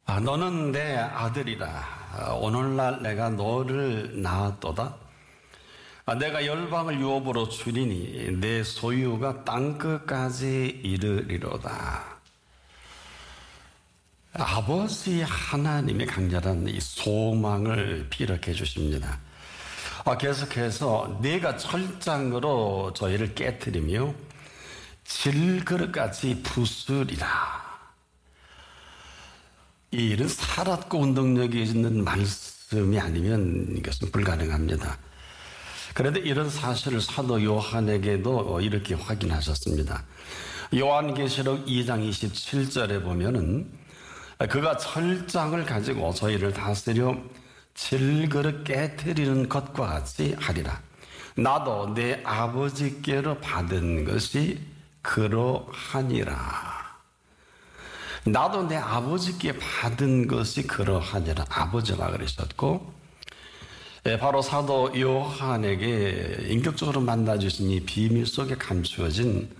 너는 내 아들이라. 오늘날 내가 너를 낳았도다. 내가 열방을 유업으로 주리니 내 소유가 땅끝까지 이르리로다. 아버지 하나님의 강렬한 이 소망을 피력해 주십니다. 계속해서 내가 철장으로 저희를 깨뜨리며 질그릇같이 부수리라. 이 일은 살았고 운동력이 있는 말씀이 아니면 이것은 불가능합니다. 그런데 이런 사실을 사도 요한에게도 이렇게 확인하셨습니다. 요한계시록 2장 27절에 보면은 그가 철장을 가지고 저희를 다스려 질그릇 깨트리는 것과 같이 하리라. 나도 내 아버지께로 받은 것이 그러하니라. 나도 내 아버지께 받은 것이 그러하니라. 아버지라 그러셨고, 바로 사도 요한에게 인격적으로 만나주신 이 비밀 속에 감추어진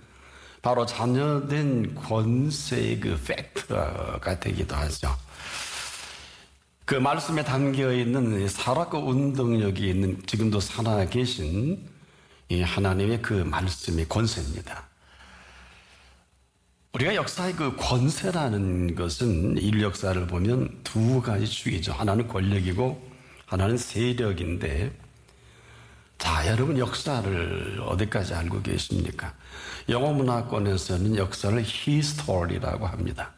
바로 자녀된 권세의 그 팩트가 되기도 하죠. 그 말씀에 담겨있는 살았고 운동력이 있는 지금도 살아계신 이 하나님의 그 말씀의 권세입니다. 우리가 역사의 그 권세라는 것은 인류 역사를 보면 두 가지 축이죠. 하나는 권력이고 하나는 세력인데, 자, 여러분 역사를 어디까지 알고 계십니까? 영어문화권에서는 역사를 히스토리라고 합니다.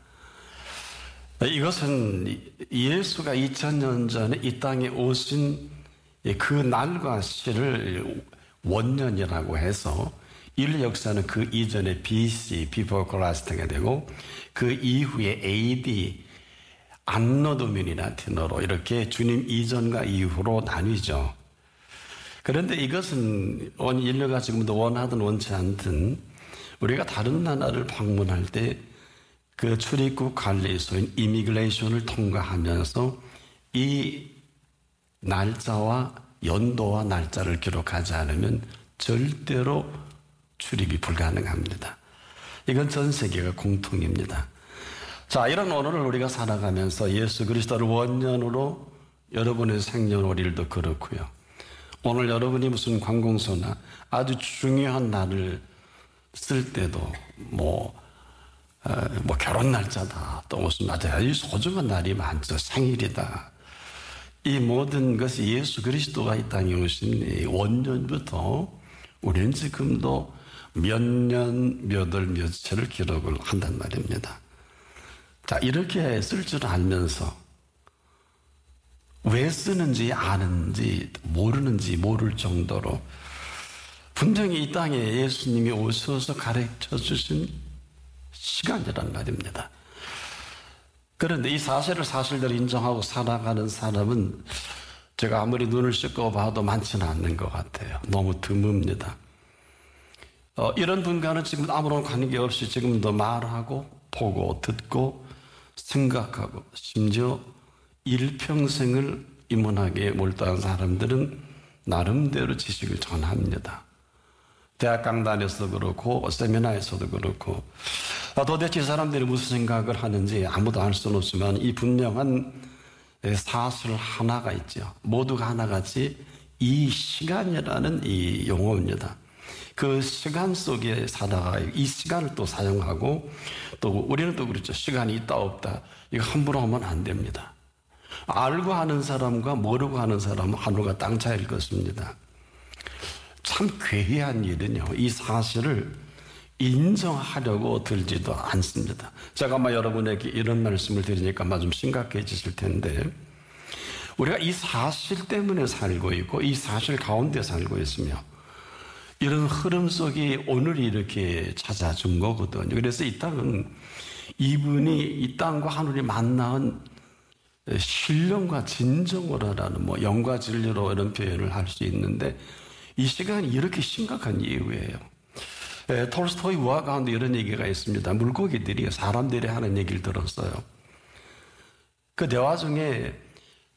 이것은 예수가 2000년 전에 이 땅에 오신 그 날과 시를 원년이라고 해서 인류 역사는 그 이전에 BC, Before Christ가 되고 그 이후에 AD, 안노 도미니 라틴어로 이렇게 주님 이전과 이후로 나뉘죠. 그런데 이것은 인류가 지금도 원하든 원치 않든 우리가 다른 나라를 방문할 때 그 출입국 관리소인 이미그레이션을 통과하면서 이 날짜와 연도와 날짜를 기록하지 않으면 절대로 출입이 불가능합니다. 이건 전 세계가 공통입니다. 자, 이런 오늘을 우리가 살아가면서 예수 그리스도를 원년으로 여러분의 생년월일도 그렇고요. 오늘 여러분이 무슨 관공서나 아주 중요한 날을 쓸 때도 결혼 날짜다, 또 무슨 아주 소중한 날이 많죠. 생일이다. 이 모든 것이 예수 그리스도가 이 땅에 오신 원년부터 우리는 지금도 몇 년, 몇 월, 며칠을 기록을 한단 말입니다. 자, 이렇게 쓸 줄 알면서 왜 쓰는지 아는지 모르는지 모를 정도로 분명히 이 땅에 예수님이 오셔서 가르쳐 주신 시간이란 말입니다. 그런데 이 사실을 사실대로 인정하고 살아가는 사람은 제가 아무리 눈을 씻고 봐도 많지는 않는 것 같아요. 너무 드뭅니다. 이런 분과는 지금 아무런 관계없이 지금도 말하고 보고 듣고 생각하고 심지어 일평생을 인문학에 몰두한 사람들은 나름대로 지식을 전합니다. 대학 강단에서도 그렇고 세미나에서도 그렇고 도대체 이 사람들이 무슨 생각을 하는지 아무도 알 수는 없지만 이 분명한 사실 하나가 있죠. 모두가 하나같이 이 시간이라는 이 용어입니다. 그 시간 속에 살아가 이 시간을 또 사용하고 또 우리는 또 그렇죠. 시간이 있다 없다 이거 함부로 하면 안 됩니다. 알고 하는 사람과 모르고 하는 사람은 하늘과 땅 차이일 것입니다. 참 괴이한 일은요, 이 사실을 인정하려고 들지도 않습니다. 제가 아마 여러분에게 이런 말씀을 드리니까 아마 좀 심각해지실 텐데, 우리가 이 사실 때문에 살고 있고 이 사실 가운데 살고 있으며 이런 흐름 속에 오늘이 이렇게 찾아준 거거든요. 그래서 이 땅은 이분이 이 땅과 하늘이 만난 신령과 진정으로라는 영과 진리로 이런 표현을 할 수 있는데 이 시간이 이렇게 심각한 이유예요. 톨스토이 우화 가운데 이런 얘기가 있습니다. 물고기들이 사람들이 하는 얘기를 들었어요. 그 대화 중에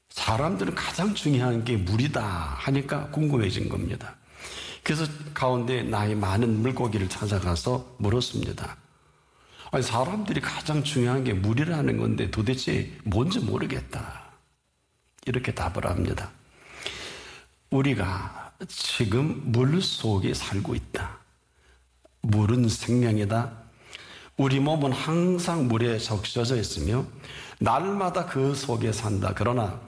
사람들은 가장 중요한 게 물이다 하니까 궁금해진 겁니다. 그래서 가운데 나이 많은 물고기를 찾아가서 물었습니다. 아니, 사람들이 가장 중요한 게 물이라는 건데 도대체 뭔지 모르겠다. 이렇게 답을 합니다. 우리가 지금 물 속에 살고 있다. 물은 생명이다. 우리 몸은 항상 물에 적셔져 있으며 날마다 그 속에 산다. 그러나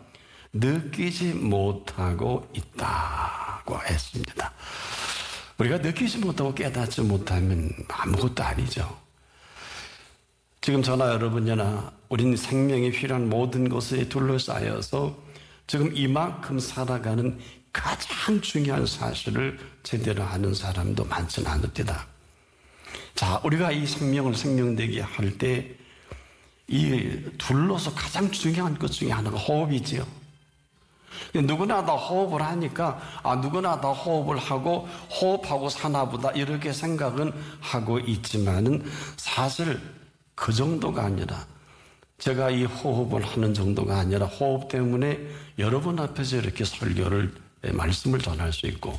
느끼지 못하고 있다고 했습니다. 우리가 느끼지 못하고 깨닫지 못하면 아무것도 아니죠. 지금 저나 여러분이나 우린 생명이 필요한 모든 것에 둘러싸여서 지금 이만큼 살아가는 가장 중요한 사실을 제대로 아는 사람도 많지는 않습니다. 자, 우리가 이 생명을 생명되게 할 때 이 둘러서 가장 중요한 것 중에 하나가 호흡이지요. 누구나 다 호흡을 하니까 누구나 다 호흡을 하고 호흡하고 사나보다 이렇게 생각은 하고 있지만은 사실 그 정도가 아니라 제가 이 호흡을 하는 정도가 아니라 호흡 때문에 여러분 앞에서 이렇게 설교를 말씀을 전할 수 있고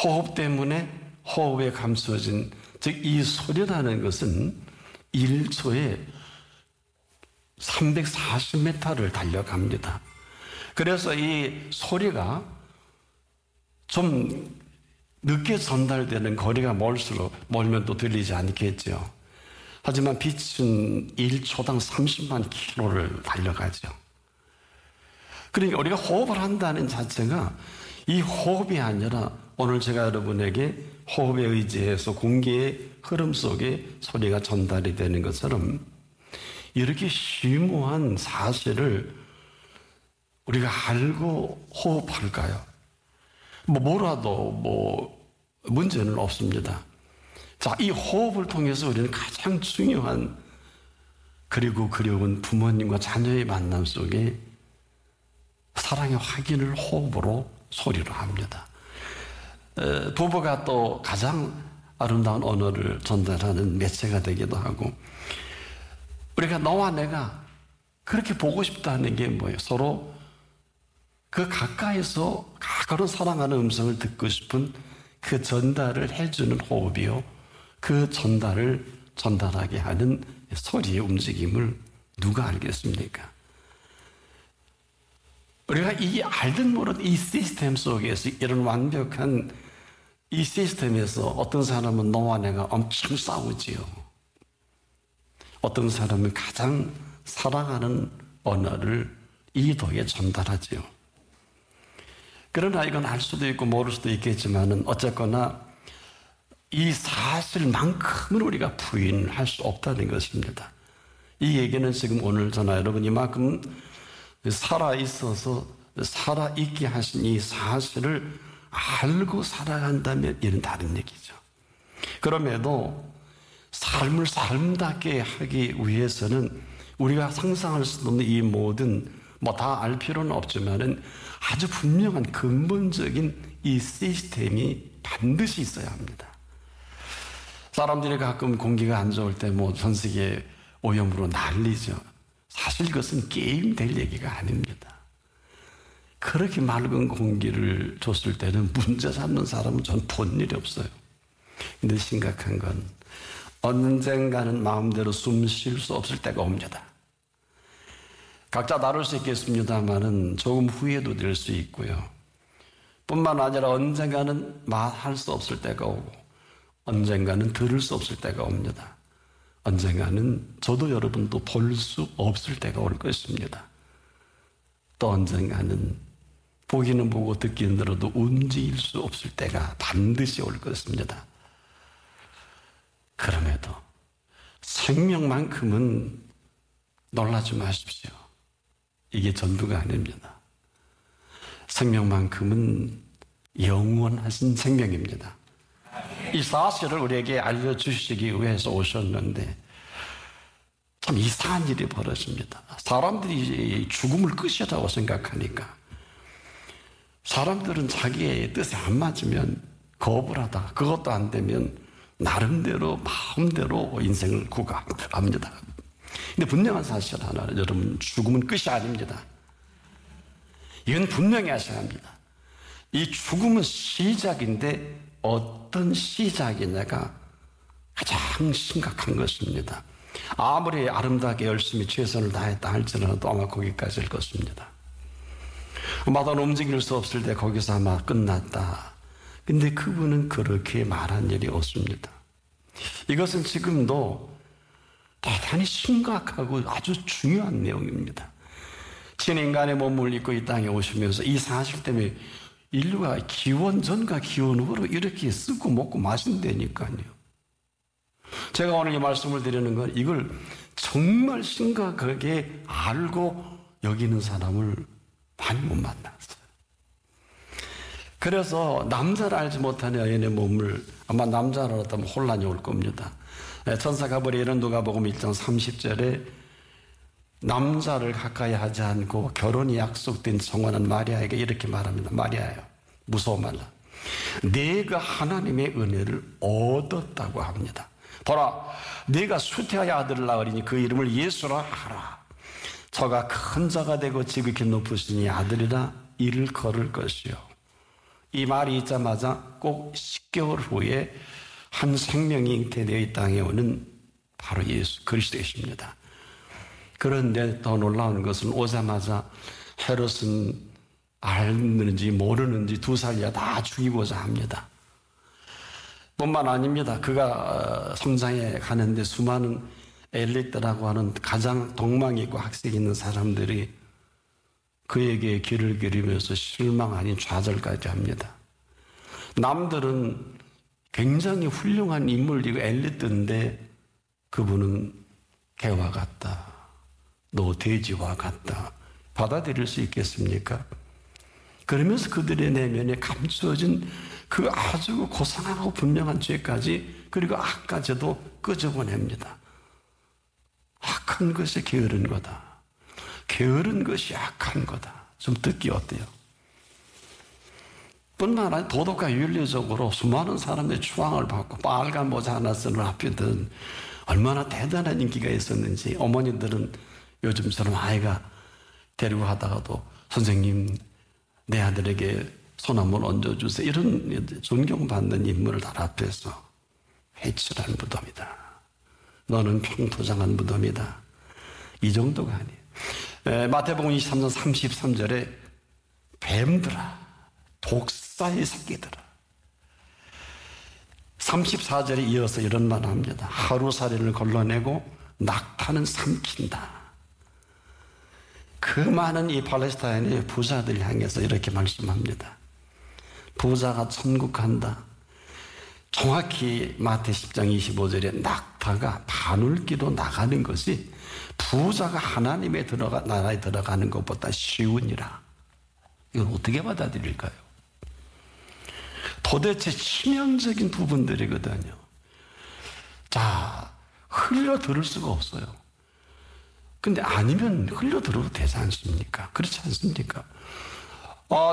호흡 때문에 호흡에 감싸진 즉 이 소리라는 것은 1초에 340m를 달려갑니다. 그래서 이 소리가 좀 늦게 전달되는 거리가 멀면 또 들리지 않겠죠. 하지만 빛은 1초당 30만 킬로를 달려가죠. 그러니까 우리가 호흡을 한다는 자체가 이 호흡이 아니라 오늘 제가 여러분에게 호흡에 의지해서 공기의 흐름 속에 소리가 전달이 되는 것처럼 이렇게 심오한 사실을 우리가 알고 호흡할까요? 뭐라도 문제는 없습니다. 자, 이 호흡을 통해서 우리는 가장 중요한 그리고 그리운 부모님과 자녀의 만남 속에 사랑의 확인을 호흡으로 소리로 합니다. 부부가 또 가장 아름다운 언어를 전달하는 매체가 되기도 하고 우리가 너와 내가 그렇게 보고 싶다는 게 뭐예요? 서로 그 가까이서 그런 사랑하는 음성을 듣고 싶은 그 전달을 해주는 호흡이요. 그 전달을 전달하게 하는 소리의 움직임을 누가 알겠습니까? 우리가 이 알든 모르든 이 시스템 속에서 이런 완벽한 이 시스템에서 어떤 사람은 너와 내가 엄청 싸우지요. 어떤 사람은 가장 사랑하는 언어를 이도에 전달하지요. 그러나 이건 알 수도 있고 모를 수도 있겠지만은 어쨌거나 이 사실만큼은 우리가 부인할 수 없다는 것입니다. 이 얘기는 지금 오늘 저나 여러분 이만큼 살아있어서 살아있게 하신 이 사실을 알고 살아간다면 이런 다른 얘기죠. 그럼에도 삶을 삶답게 하기 위해서는 우리가 상상할 수 없는 이 모든 다 알 필요는 없지만은 아주 분명한 근본적인 이 시스템이 반드시 있어야 합니다. 사람들이 가끔 공기가 안 좋을 때 전 세계 오염으로 난리죠. 사실 그것은 게임 될 얘기가 아닙니다. 그렇게 맑은 공기를 줬을 때는 문제 삼는 사람은 전 본 일이 없어요. 근데 심각한 건 언젠가는 마음대로 숨 쉴 수 없을 때가 옵니다. 각자 다룰 수 있겠습니다만은 조금 후회도 될 수 있고요. 뿐만 아니라 언젠가는 말할 수 없을 때가 오고 언젠가는 들을 수 없을 때가 옵니다. 언젠가는 저도 여러분도 볼 수 없을 때가 올 것입니다. 또 언젠가는 보기는 보고 듣기는 들어도 움직일 수 없을 때가 반드시 올 것입니다. 그럼에도 생명만큼은 놀라지 마십시오. 이게 전부가 아닙니다. 생명만큼은 영원하신 생명입니다. 이 사실을 우리에게 알려주시기 위해서 오셨는데 참 이상한 일이 벌어집니다. 사람들이 죽음을 끝이라고 생각하니까 사람들은 자기의 뜻에 안 맞으면 거부를 하다가 그것도 안 되면 나름대로 마음대로 인생을 구가합니다. 근데 분명한 사실 하나, 여러분, 죽음은 끝이 아닙니다. 이건 분명히 하셔야 합니다. 이 죽음은 시작인데 어떤 시작이냐가 가장 심각한 것입니다. 아무리 아름답게 열심히 최선을 다했다 할지라도 아마 거기까지일 것입니다. 마다는 움직일 수 없을 때 거기서 아마 끝났다. 근데 그분은 그렇게 말한 일이 없습니다. 이것은 지금도 대단히 심각하고 아주 중요한 내용입니다. 신인간의 몸을 입고 이 땅에 오시면서 이 사실 때문에 인류가 기원전과 기원후로 이렇게 쓰고 먹고 마신다니까요. 제가 오늘 이 말씀을 드리는 건 이걸 정말 심각하게 알고 여기는 사람을 많이 못 만났어요. 그래서 남자를 알지 못하는 여인의 몸을 아마 남자를 알았다면 혼란이 올 겁니다. 천사 가브리엘은 누가복음 1장 30절에 남자를 가까이 하지 않고 결혼이 약속된 청혼한 마리아에게 이렇게 말합니다. 마리아요, 무서워 말라. 네가 하나님의 은혜를 얻었다고 합니다. 보라, 네가 수태하여 아들을 낳으리니 그 이름을 예수라 하라. 저가 큰 자가 되고 지극히 높으시니 아들이라 이를 걸을 것이요. 이 말이 있자마자 꼭 10개월 후에 한 생명이 잉태되어 이 땅에 오는 바로 예수 그리스도이십니다. 그런데 더 놀라운 것은 오자마자 헤롯은 알는지 모르는지 두 살이야 다 죽이고자 합니다. 뿐만 아닙니다. 그가 성장해 가는데 수많은 엘리트라고 하는 가장 동망이 있고 학식이 있는 사람들이 그에게 길을 기리면서 실망 아닌 좌절까지 합니다. 남들은 굉장히 훌륭한 인물이고 엘리트인데 그분은 개와 같다. 너 돼지와 같다. 받아들일 수 있겠습니까? 그러면서 그들의 내면에 감추어진 그 아주 고상하고 분명한 죄까지 그리고 악까지도 끄집어냅니다. 악한 것이 게으른 거다. 게으른 것이 악한 거다. 좀 듣기 어때요? 뿐만 아니라 도덕과 윤리적으로 수많은 사람들의 추앙을 받고 빨간 모자 하나 쓰는 앞에든 얼마나 대단한 인기가 있었는지 어머니들은 요즘처럼 아이가 데리고 하다가도 선생님 내 아들에게 손 한번 얹어주세요. 이런 존경받는 인물을 다 앞에서 회칠한 무덤이다. 너는 평토장한 무덤이다. 이 정도가 아니에요. 마태복음 23장 33절에 뱀들아 독사의 새끼들아. 34절에 이어서 이런 말 합니다. 하루살이를 걸러내고 낙타는 삼킨다. 그 많은 이 팔레스타인의 부자들 향해서 이렇게 말씀합니다. 부자가 천국 간다. 정확히 마태 10장 25절에 낙타가 바늘기로 나가는 것이 부자가 하나님의 나라에 들어가는 것보다 쉬우니라. 이걸 어떻게 받아들일까요? 도대체 치명적인 부분들이거든요. 자, 흘려 들을 수가 없어요. 근데 아니면 흘려 들어도 되지 않습니까? 그렇지 않습니까?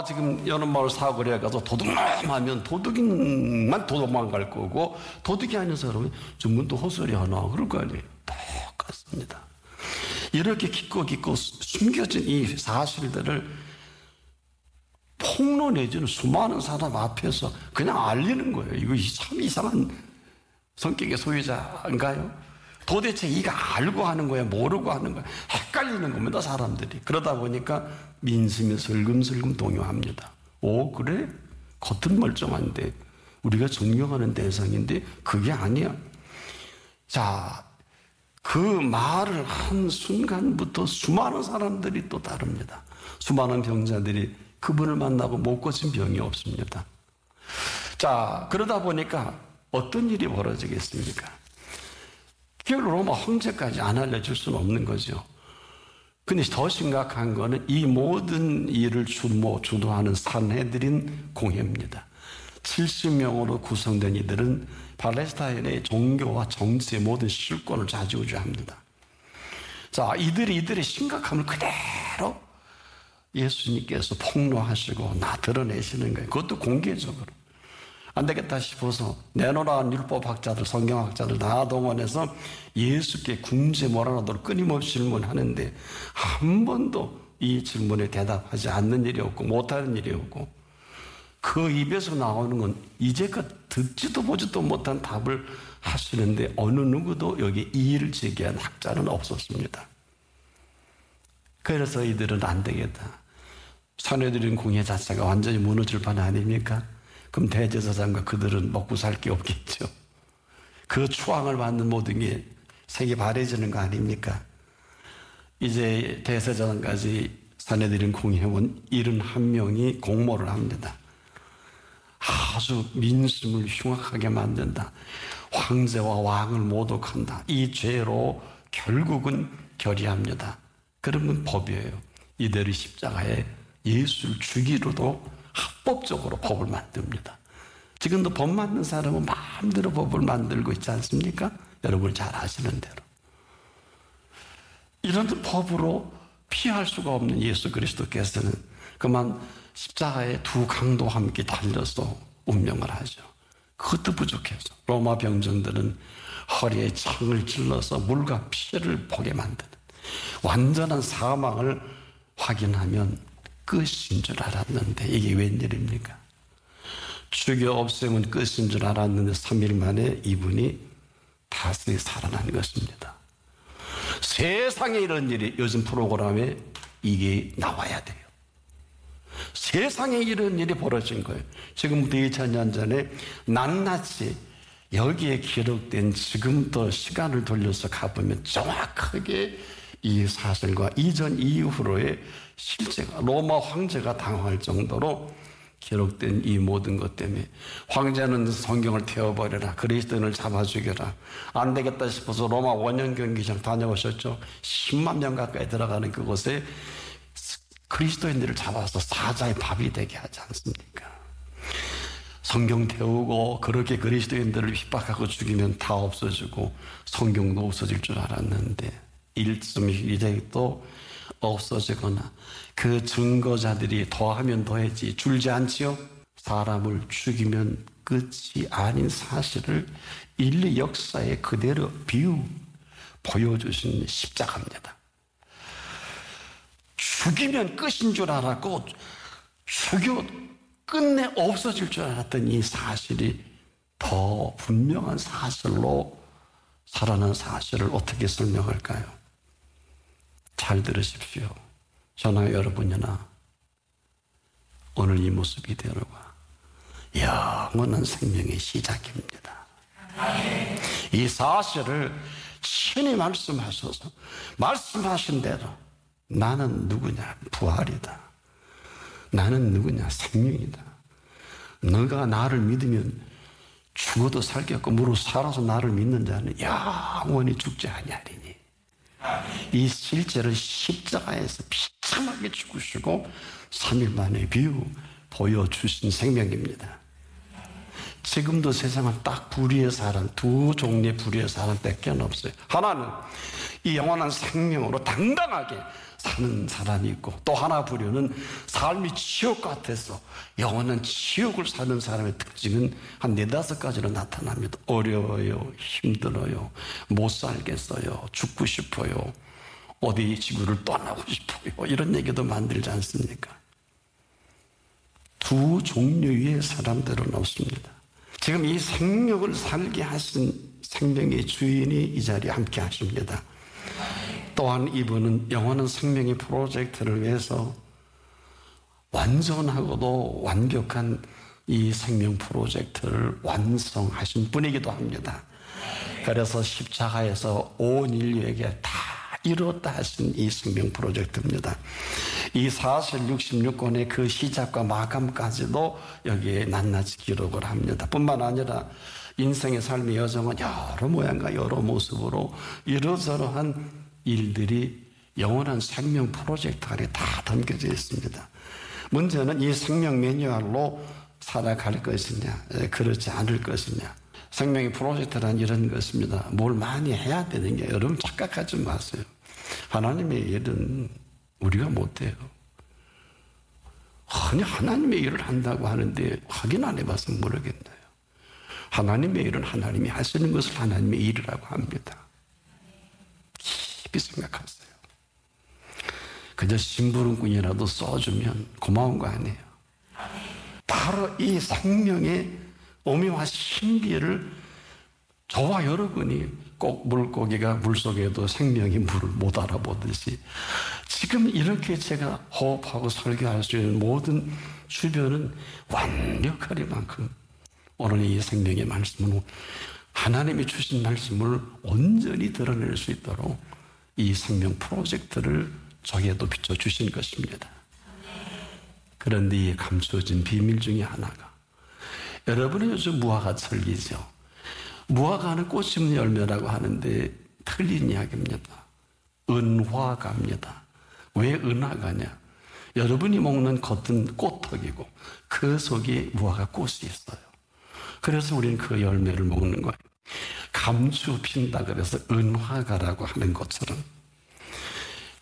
지금 여름마을 사거리에 가서 도둑만 하면 도둑만 도둑만 갈 거고 도둑이 아닌 사람은 중문도 헛소리 하나 그럴 거 아니에요. 똑같습니다. 이렇게 깊고 숨겨진 이 사실들을 폭로 내지는 수많은 사람 앞에서 그냥 알리는 거예요. 이거 참 이상한 성격의 소유자인가요? 도대체 이가 알고 하는 거야, 모르고 하는 거야, 헷갈리는 겁니다, 사람들이. 그러다 보니까 민심이 슬금슬금 동요합니다. 오, 그래? 겉은 멀쩡한데, 우리가 존경하는 대상인데, 그게 아니야. 자, 그 말을 한 순간부터 수많은 사람들이 또 다릅니다. 수많은 병자들이 그분을 만나고 못 고친 병이 없습니다. 자, 그러다 보니까 어떤 일이 벌어지겠습니까? 로마 황제까지 안 알려줄 수는 없는 거죠. 근데 더 심각한 거는 이 모든 일을 주도하는 산헤드린 공회입니다. 70명으로 구성된 이들은 팔레스타인의 종교와 정치의 모든 실권을 좌지우지합니다. 자, 이들의 심각함을 그대로 예수님께서 폭로하시고 드러내시는 거예요. 그것도 공개적으로. 안 되겠다 싶어서 내노라한 율법학자들, 성경학자들 다 동원해서 예수께 궁제 몰아넣도록 끊임없이 질문하는데 한 번도 이 질문에 대답하지 않는 일이 없고 못하는 일이 없고 그 입에서 나오는 건 이제껏 듣지도 보지도 못한 답을 하시는데 어느 누구도 여기 이의를 제기한 학자는 없었습니다. 그래서 이들은 안 되겠다. 산헤드린 공회 자체가 완전히 무너질 판 아닙니까? 그럼 대제사장과 그들은 먹고 살 게 없겠죠. 그 추앙을 받는 모든 게 색이 바래지는 거 아닙니까? 이제 대제사장까지 산헤드린 공회원 71명이 공모를 합니다. 아주 민심을 흉악하게 만든다. 황제와 왕을 모독한다. 이 죄로 결국은 결의합니다. 그러면 법이에요. 이들이 십자가에 예수를 죽이로도 합법적으로 법을 만듭니다. 지금도 법 만든 사람은 마음대로 법을 만들고 있지 않습니까? 여러분 잘 아시는 대로. 이런 법으로 피할 수가 없는 예수 그리스도께서는 그만 십자가에 두 강도 함께 달려서 운명을 하죠. 그것도 부족해서 로마 병정들은 허리에 창을 찔러서 물과 피를 보게 만드는 완전한 사망을 확인하면 끝인 줄 알았는데 이게 웬일입니까? 죽여 없애면 끝인 줄 알았는데 3일 만에 이분이 다시 살아난 것입니다. 세상에 이런 일이 요즘 프로그램에 이게 나와야 돼요. 세상에 이런 일이 벌어진 거예요. 지금부터 2000년 전에 낱낱이 여기에 기록된 지금도 시간을 돌려서 가보면 정확하게 이 사실과 이전 이후로의 실제가 로마 황제가 당할 정도로 기록된 이 모든 것 때문에 황제는 성경을 태워버려라. 그리스도인을 잡아 죽여라. 안 되겠다 싶어서 로마 원형 경기장 다녀오셨죠. 10만 명 가까이 들어가는 그곳에 그리스도인들을 잡아서 사자의 밥이 되게 하지 않습니까? 성경 태우고 그렇게 그리스도인들을 핍박하고 죽이면 다 없어지고 성경도 없어질 줄 알았는데 일점일이도 없어지거나 그 증거자들이 더하면 더했지 줄지 않지요. 사람을 죽이면 끝이 아닌 사실을 인류 역사에 그대로 보여주신 십자가입니다. 죽이면 끝인 줄 알았고 죽여 끝내 없어질 줄 알았던 이 사실이 더 분명한 사실로 살아난 사실을 어떻게 설명할까요? 잘 들으십시오. 저나 여러분이나 오늘 이 모습이 되어가 영원한 생명의 시작입니다. 이 사실을 신이 말씀하셔서 말씀하신 대로 나는 누구냐? 부활이다. 나는 누구냐? 생명이다. 너가 나를 믿으면 죽어도 살겠고 무릇 살아서 나를 믿는 자는 영원히 죽지 아니하리니. 이 실제를 십자가에서 비참하게 죽으시고 3일 만에 보여주신 생명입니다. 지금도 세상은 딱 불의의 사람, 두 종류의 불의의 사람밖에 없어요. 하나는 이 영원한 생명으로 당당하게 사는 사람이 있고 또 하나 부류는 삶이 지옥 같아서 영원한 지옥을 사는 사람의 특징은 한 4-5가지로 나타납니다. 어려워요, 힘들어요, 못 살겠어요, 죽고 싶어요, 어디 지구를 떠나고 싶어요, 이런 얘기도 만들지 않습니까? 두 종류의 사람들은 없습니다. 지금 이 생명을 살게 하신 생명의 주인이 이 자리에 함께 하십니다. 또한 이분은 영원한 생명의 프로젝트를 위해서 완전하고도 완벽한 이 생명 프로젝트를 완성하신 분이기도 합니다. 그래서 십자가에서 온 인류에게 다 이루었다 하신 이 생명 프로젝트입니다. 이 사실 66권의 그 시작과 마감까지도 여기에 낱낱이 기록을 합니다. 뿐만 아니라 인생의 삶의 여정은 여러 모양과 여러 모습으로 이러저러한 일들이 영원한 생명 프로젝트 안에 다 담겨져 있습니다. 문제는 이 생명 매뉴얼로 살아갈 것이냐, 그렇지 않을 것이냐. 생명의 프로젝트란 이런 것입니다. 뭘 많이 해야 되는 게 여러분 착각하지 마세요. 하나님의 일은 우리가 못해요. 아니 하나님의 일을 한다고 하는데 확인 안 해봐서 모르겠네요. 하나님의 일은 하나님이 하시는 것을 하나님의 일이라고 합니다. 깊이 생각하세요. 그저 심부름꾼이라도 써주면 고마운 거 아니에요. 바로 이 생명의 오묘한 신비를 저와 여러분이 꼭 물고기가 물속에도 생명이 물을 못 알아보듯이 지금 이렇게 제가 호흡하고 설교할 수 있는 모든 주변은 완벽하리만큼 오늘 이 생명의 말씀은 하나님이 주신 말씀을 온전히 드러낼 수 있도록 이 생명 프로젝트를 저에도 비춰주신 것입니다. 그런데 이 감추어진 비밀 중에 하나가, 여러분은 요즘 무화과 철기죠. 무화과는 꽃 심는 열매라고 하는데 틀린 이야기입니다. 은화과입니다. 왜 은화과냐? 여러분이 먹는 겉은 꽃떡이고 그 속에 무화과 꽃이 있어요. 그래서 우리는 그 열매를 먹는 거예요. 감추 핀다 그래서 은화과라고 하는 것처럼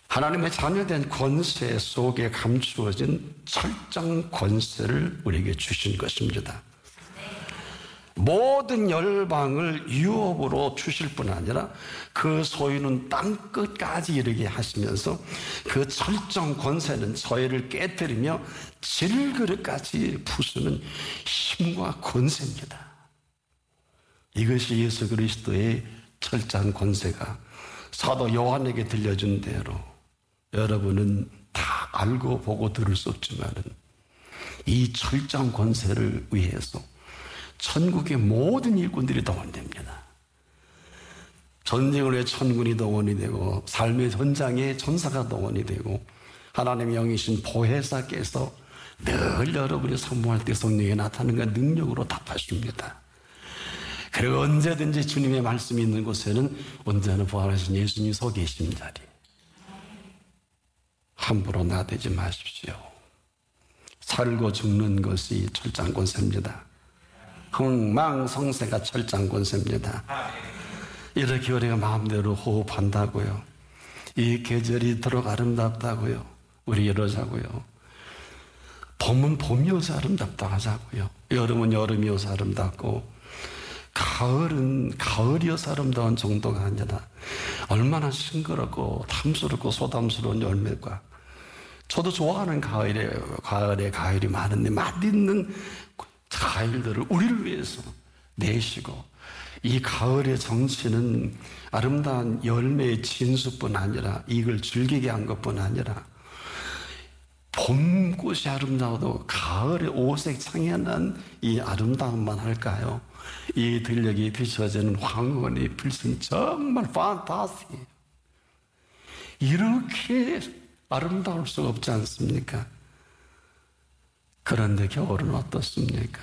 하나님의 자녀된 권세 속에 감추어진 철저한 권세를 우리에게 주신 것입니다. 모든 열방을 유업으로 주실 뿐 아니라 그 소유는 땅끝까지 이르게 하시면서 그 철저한 권세는 저희를 깨뜨리며 질그릇까지 부수는 힘과 권세입니다. 이것이 예수 그리스도의 철저한 권세가 사도 요한에게 들려준 대로 여러분은 다 알고 보고 들을 수 없지만은 이 철저한 권세를 위해서 천국의 모든 일꾼들이 동원됩니다. 전쟁을 위해 천군이 동원이 되고 삶의 전장에 전사가 동원이 되고 하나님의 영이신 보혜사께서 늘 여러분이 사모할 때 성령이 나타나는 능력으로 답하십니다. 그리고 언제든지 주님의 말씀이 있는 곳에는 언제나 부활하신 예수님이 서 계신 자리. 함부로 나대지 마십시오. 살고 죽는 것이 철저한 권세입니다. 흥망성쇠가 철저한 권세입니다. 이렇게 우리가 마음대로 호흡한다고요. 이 계절이 들어 아름답다고요. 우리 이러자고요. 봄은 봄이어서 아름답다 하자고요. 여름은 여름이어서 아름답고 가을은 가을이어서 아름다운 정도가 아니라 얼마나 싱그럽고 탐스럽고 소담스러운 열매가, 저도 좋아하는 가을에 가을이 많은데 맛있는 가을들을 우리를 위해서 내시고, 이 가을의 정치는 아름다운 열매의 진수뿐 아니라 이걸 즐기게 한 것뿐 아니라 봄꽃이 아름다워도 가을의 오색 창연한 이 아름다움만 할까요? 이 들녘이 비춰지는 황혼의 필승 정말 판타스틱해요. 이렇게 아름다울 수가 없지 않습니까? 그런데 겨울은 어떻습니까?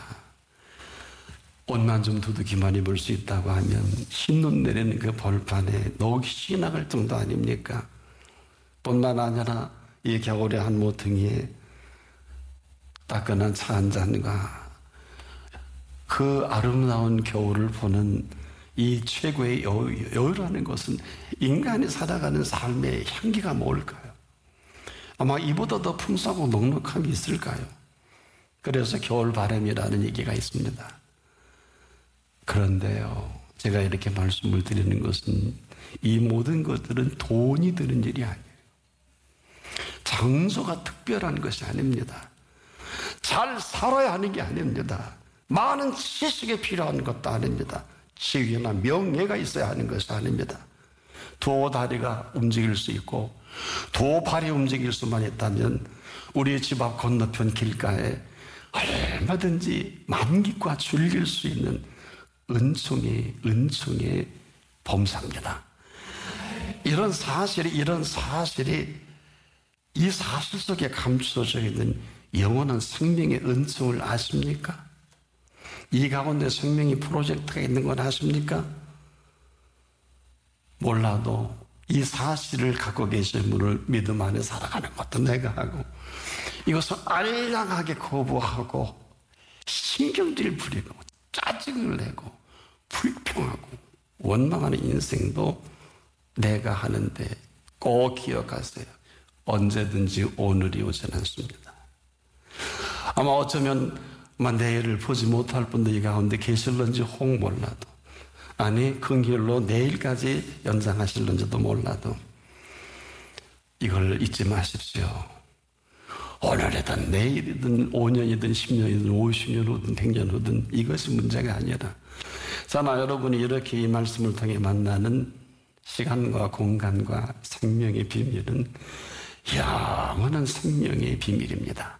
옷만 좀 두둑이만 입을 수 있다고 하면 흰눈 내리는 그 벌판에 녹이 나갈 정도 아닙니까? 뿐만 아니라 이 겨울의 한 모퉁이에 따끈한 차 한 잔과 그 아름다운 겨울을 보는 이 최고의 여유라는 것은 인간이 살아가는 삶의 향기가 뭘까요? 아마 이보다 더 풍성하고 넉넉함이 있을까요? 그래서 겨울 바람이라는 얘기가 있습니다. 그런데요, 제가 이렇게 말씀을 드리는 것은 이 모든 것들은 돈이 드는 일이 아니에요. 장소가 특별한 것이 아닙니다. 잘 살아야 하는 게 아닙니다. 많은 지식이 필요한 것도 아닙니다. 지위나 명예가 있어야 하는 것이 아닙니다. 두 다리가 움직일 수 있고 두 발이 움직일 수만 있다면 우리 집 앞 건너편 길가에 얼마든지 만깃과 즐길 수 있는 은총의 범사입니다. 이런 사실이 이 사실 속에 감추어져 있는 영원한 생명의 은총을 아십니까? 이 가운데 생명의 프로젝트가 있는 건 아십니까? 몰라도 이 사실을 갖고 계신 분을 믿음 안에 살아가는 것도 내가 하고, 이것을 알량하게 거부하고 신경질 부리고 짜증을 내고 불평하고 원망하는 인생도 내가 하는데 꼭 기억하세요. 언제든지 오늘이 오진 않습니다. 아마 어쩌면 내일을 보지 못할 분도 이 가운데 계실런지 혹 몰라도, 아니 긍휼로 내일까지 연장하실런지도 몰라도 이걸 잊지 마십시오. 오늘이든 내일이든 5년이든 10년이든 50년 후든 100년 후든 이것이 문제가 아니라 저나 여러분이 이렇게 이 말씀을 통해 만나는 시간과 공간과 생명의 비밀은 영원한 생명의 비밀입니다.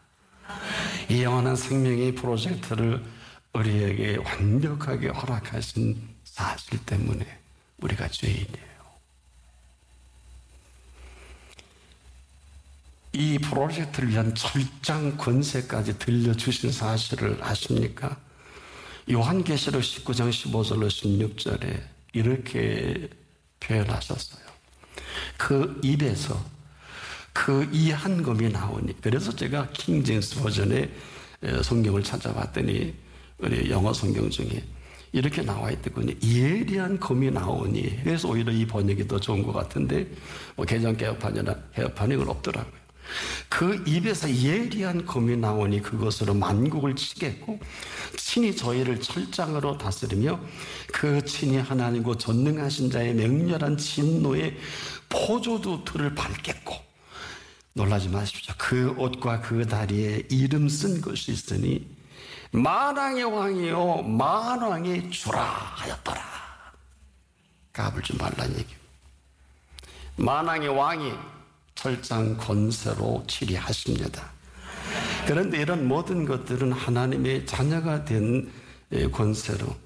이 영원한 생명의 프로젝트를 우리에게 완벽하게 허락하신 사실 때문에 우리가 죄인이에요. 이 프로젝트를 위한 철장 권세까지 들려주신 사실을 아십니까? 요한계시록 19장 15절로 16절에 이렇게 표현하셨어요. 그 입에서 그 이한검이 나오니, 그래서 제가 킹제임스 버전의 성경을 찾아봤더니 우리 영어 성경 중에 이렇게 나와 있더군요. 예리한 검이 나오니. 그래서 오히려 이 번역이 더 좋은 것 같은데 개정 개혁판이나 개혁판이 그건 없더라고요. 그 입에서 예리한 검이 나오니 그것으로 만국을 치겠고 친히 저희를 철장으로 다스리며 그 친히 하나님과 전능하신 자의 맹렬한 진노의 포도주틀을 밟겠고, 놀라지 마십시오. 그 옷과 그 다리에 이름 쓴 것이 있으니 만왕의 왕이요 만왕의 주라 하였더라. 까불지 말라는 얘기입니다. 만왕의 왕이 철장 권세로 치리하십니다. 그런데 이런 모든 것들은 하나님의 자녀가 된 권세로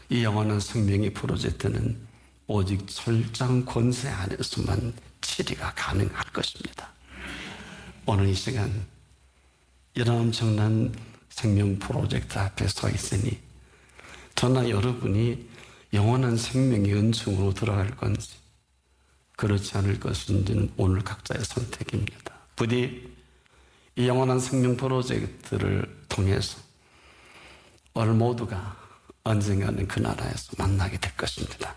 이 영원한 생명의 프로젝트는 오직 철장 권세 안에서만 치리가 가능할 것입니다. 오늘 이 시간 이런 엄청난 생명 프로젝트 앞에 서 있으니 저나 여러분이 영원한 생명의 은총으로 들어갈 건지 그렇지 않을 것인지는 오늘 각자의 선택입니다. 부디 이 영원한 생명 프로젝트를 통해서 오늘 모두가 언젠가는 그 나라에서 만나게 될 것입니다.